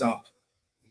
stop.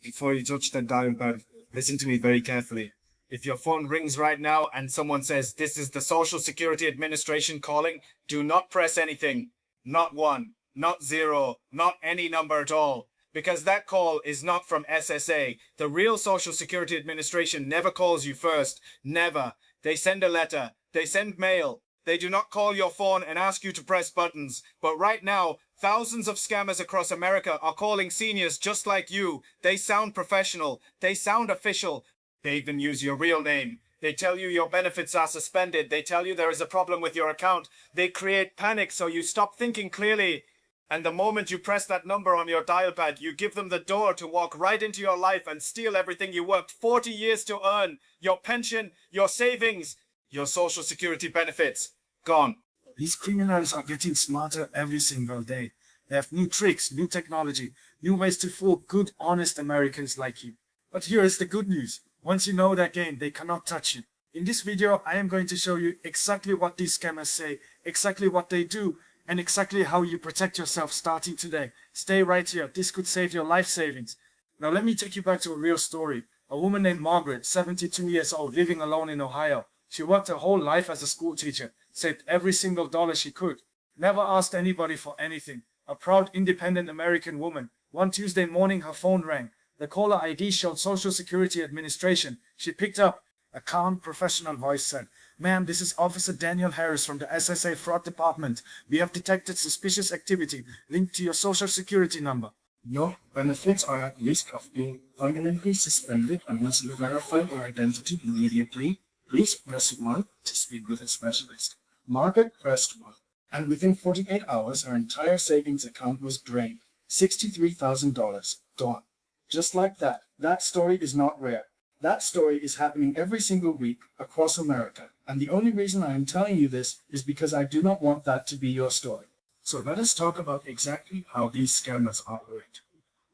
Before you touch that dial pad, listen to me very carefully. If your phone rings right now and someone says, "This is the Social Security Administration calling," do not press anything. Not one, not zero, not any number at all. Because that call is not from SSA. The real Social Security Administration never calls you first. Never. They send a letter. They send mail. They do not call your phone and ask you to press buttons. But right now, thousands of scammers across America are calling seniors just like you. They sound professional. They sound official. They even use your real name. They tell you your benefits are suspended. They tell you there is a problem with your account. They create panic so you stop thinking clearly. And the moment you press that number on your dial pad, you give them the door to walk right into your life and steal everything you worked 40 years to earn. Your pension, your savings, your social security benefits. Gone. These criminals are getting smarter every single day. They have new tricks, new technology, new ways to fool good, honest Americans like you. But here is the good news. Once you know their game, they cannot touch you. In this video, I am going to show you exactly what these scammers say, exactly what they do, and exactly how you protect yourself starting today. Stay right here. This could save your life savings. Now let me take you back to a real story. A woman named Margaret, 72 years old, living alone in Ohio. She worked her whole life as a school teacher, saved every single dollar she could, never asked anybody for anything. A proud, independent American woman. One Tuesday morning, her phone rang. The caller ID showed Social Security Administration. She picked up. A calm, professional voice said, "Ma'am, this is Officer Daniel Harris from the SSA Fraud Department. We have detected suspicious activity linked to your Social Security number. Your benefits are at risk of being permanently suspended unless you verify your identity immediately. Please press 1 to speak with a specialist." Margaret pressed 1, and within 48 hours, her entire savings account was drained. $63,000 gone. Just like that. That story is not rare. That story is happening every single week across America. And the only reason I am telling you this is because I do not want that to be your story. So let us talk about exactly how these scammers operate.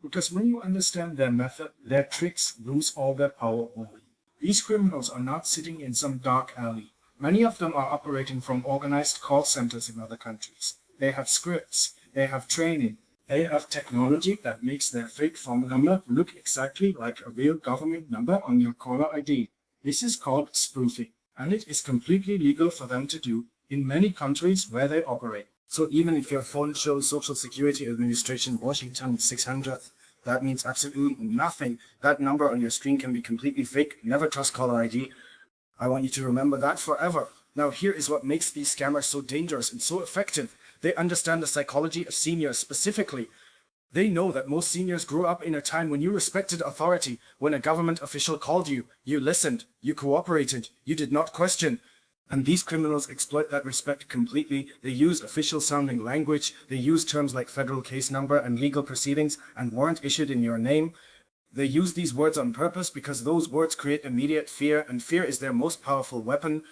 Because when you understand their method, their tricks lose all their power over you. These criminals are not sitting in some dark alley. Many of them are operating from organized call centers in other countries. They have scripts. They have training. They have technology that makes their fake phone number look exactly like a real government number on your caller ID. This is called spoofing, and it is completely legal for them to do in many countries where they operate. So even if your phone shows Social Security Administration Washington 600, that means absolutely nothing. That number on your screen can be completely fake. Never trust caller ID. I want you to remember that forever. Now here is what makes these scammers so dangerous and so effective. They understand the psychology of seniors specifically. They know that most seniors grew up in a time when you respected authority. When a government official called you, you listened, you cooperated, you did not question. And these criminals exploit that respect completely. They use official-sounding language. They use terms like federal case number and legal proceedings and warrant issued in your name. They use these words on purpose because those words create immediate fear, and fear is their most powerful weapon.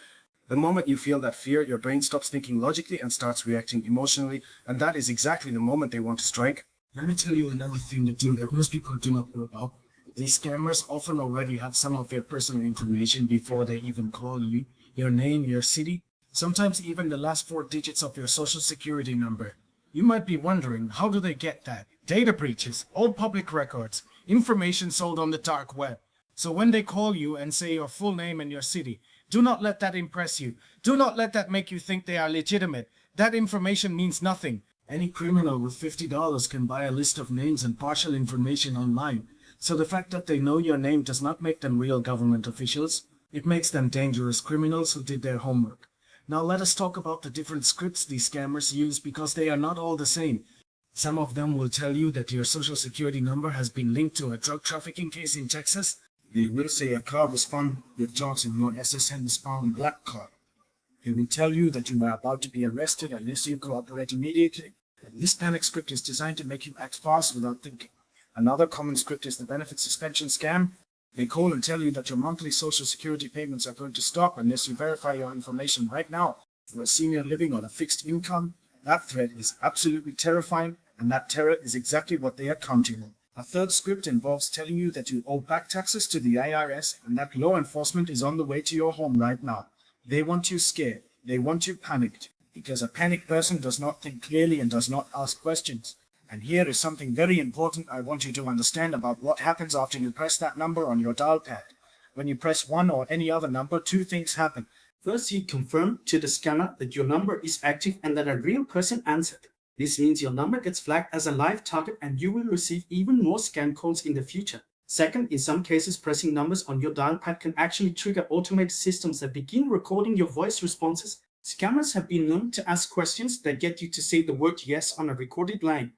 The moment you feel that fear, your brain stops thinking logically and starts reacting emotionally, and that is exactly the moment they want to strike. Let me tell you another thing that most people do not know about. These scammers often already have some of your personal information before they even call you. Your name, your city, sometimes even the last 4 digits of your social security number. You might be wondering, how do they get that? Data breaches, old public records, information sold on the dark web. So when they call you and say your full name and your city, do not let that impress you. Do not let that make you think they are legitimate. That information means nothing. Any criminal with $50 can buy a list of names and partial information online. So the fact that they know your name does not make them real government officials. It makes them dangerous criminals who did their homework. Now let us talk about the different scripts these scammers use, because they are not all the same. Some of them will tell you that your social security number has been linked to a drug trafficking case in Texas. They will say a car was found with drugs in your SSN is found black car. They will tell you that you are about to be arrested unless you cooperate immediately. This panic script is designed to make you act fast without thinking. Another common script is the benefit suspension scam. They call and tell you that your monthly social security payments are going to stop unless you verify your information right now. For a senior living on a fixed income, that threat is absolutely terrifying, and that terror is exactly what they are counting on. A third script involves telling you that you owe back taxes to the IRS and that law enforcement is on the way to your home right now. They want you scared. They want you panicked. Because a panicked person does not think clearly and does not ask questions. And here is something very important I want you to understand about what happens after you press that number on your dial pad. When you press 1 or any other number, two things happen. First, you confirm to the scanner that your number is active and that a real person answered. This means your number gets flagged as a live target and you will receive even more scam calls in the future. Second, in some cases, pressing numbers on your dial pad can actually trigger automated systems that begin recording your voice responses. Scammers have been known to ask questions that get you to say the word yes on a recorded line.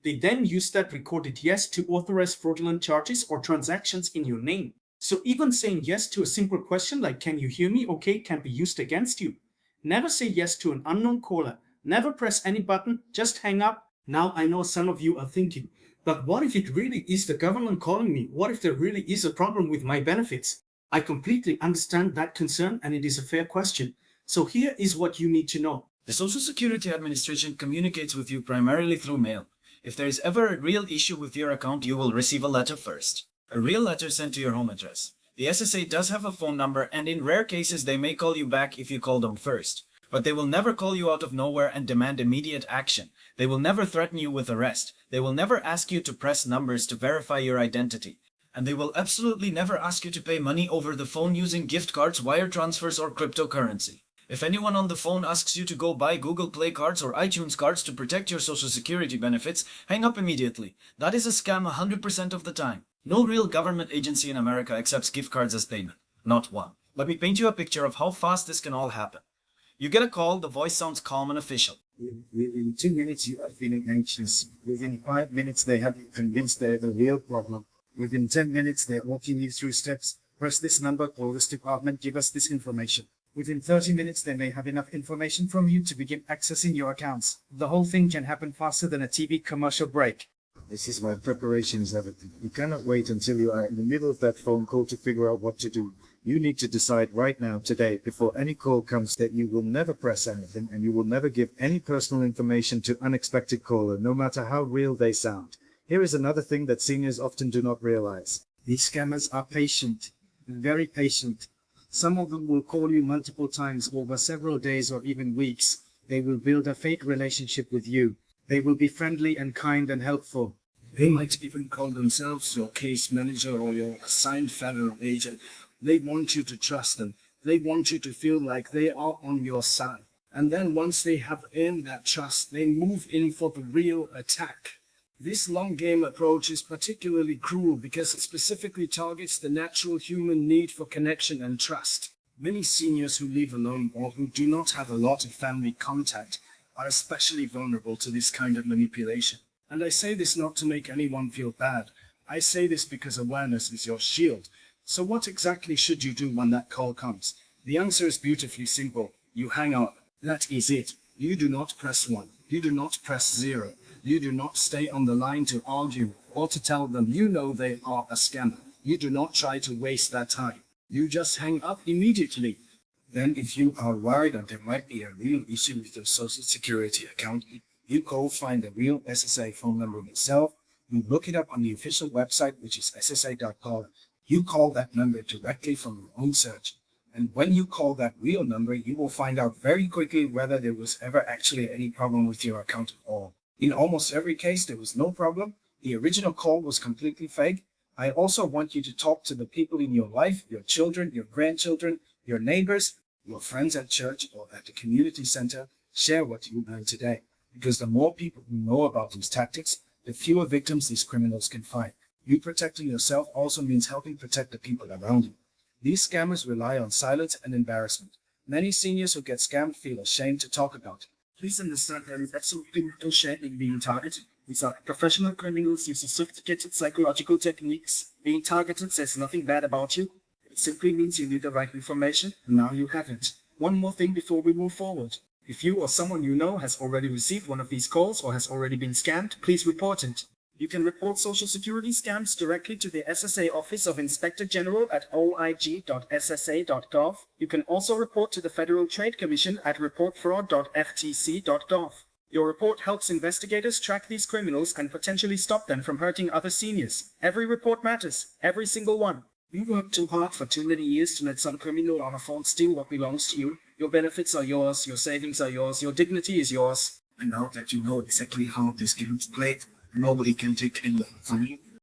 They then use that recorded yes to authorize fraudulent charges or transactions in your name. So even saying yes to a simple question like "Can you hear me okay?" can be used against you. Never say yes to an unknown caller. Never press any button, just hang up. Now I know some of you are thinking, but what if it really is the government calling me? What if there really is a problem with my benefits? I completely understand that concern and it is a fair question. So here is what you need to know. The Social Security Administration communicates with you primarily through mail. If there is ever a real issue with your account, you will receive a letter first. A real letter sent to your home address. The SSA does have a phone number, and in rare cases they may call you back if you call them first. But they will never call you out of nowhere and demand immediate action. They will never threaten you with arrest. They will never ask you to press numbers to verify your identity. And they will absolutely never ask you to pay money over the phone using gift cards, wire transfers, or cryptocurrency. If anyone on the phone asks you to go buy Google Play cards or iTunes cards to protect your Social Security benefits, hang up immediately. That is a scam 100% of the time. No real government agency in America accepts gift cards as payment. Not one. Let me paint you a picture of how fast this can all happen. You get a call, the voice sounds calm and official. Within 2 minutes, you are feeling anxious. Within 5 minutes, they have you convinced they're the real problem. Within 10 minutes, they're walking you through steps. Press this number, call this department, give us this information. Within 30 minutes, they may have enough information from you to begin accessing your accounts. The whole thing can happen faster than a TV commercial break. This is why preparation is everything. You cannot wait until you are in the middle of that phone call to figure out what to do. You need to decide right now, today, before any call comes, that you will never press anything and you will never give any personal information to unexpected caller, no matter how real they sound. Here is another thing that seniors often do not realize. These scammers are patient, very patient. Some of them will call you multiple times over several days or even weeks. They will build a fake relationship with you. They will be friendly and kind and helpful. They might even call themselves your case manager or your assigned federal agent. They want you to trust them. They want you to feel like they are on your side. And then once they have earned that trust, they move in for the real attack. This long game approach is particularly cruel because it specifically targets the natural human need for connection and trust. Many seniors who live alone or who do not have a lot of family contact are especially vulnerable to this kind of manipulation. And I say this not to make anyone feel bad. I say this because awareness is your shield. So what exactly should you do when that call comes? The answer is beautifully simple. You hang up. That is it. You do not press 1. You do not press 0. You do not stay on the line to argue or to tell them you know they are a scammer. You do not try to waste that time. You just hang up immediately. Then if you are worried that there might be a real issue with your Social Security account, you go find the real SSA phone number yourself. You look it up on the official website, which is SSA.gov. You call that number directly from your own search. And when you call that real number, you will find out very quickly whether there was ever actually any problem with your account at all. In almost every case, there was no problem. The original call was completely fake. I also want you to talk to the people in your life, your children, your grandchildren, your neighbors, your friends at church or at the community center. Share what you learned today. Because the more people who know about these tactics, the fewer victims these criminals can find. You protecting yourself also means helping protect the people around you. These scammers rely on silence and embarrassment. Many seniors who get scammed feel ashamed to talk about it. Please understand there is absolutely no shame in being targeted. These are professional criminals using sophisticated psychological techniques. Being targeted says nothing bad about you. It simply means you need the right information, and now you have it. One more thing before we move forward. If you or someone you know has already received one of these calls or has already been scammed, please report it. You can report Social Security scams directly to the SSA Office of Inspector General at oig.ssa.gov. You can also report to the Federal Trade Commission at reportfraud.ftc.gov. Your report helps investigators track these criminals and potentially stop them from hurting other seniors. Every report matters, every single one. You worked too hard for too many years to let some criminal on a phone steal what belongs to you. Your benefits are yours, your savings are yours, your dignity is yours. And now that you know exactly how this game is played, nobody can take anything from you.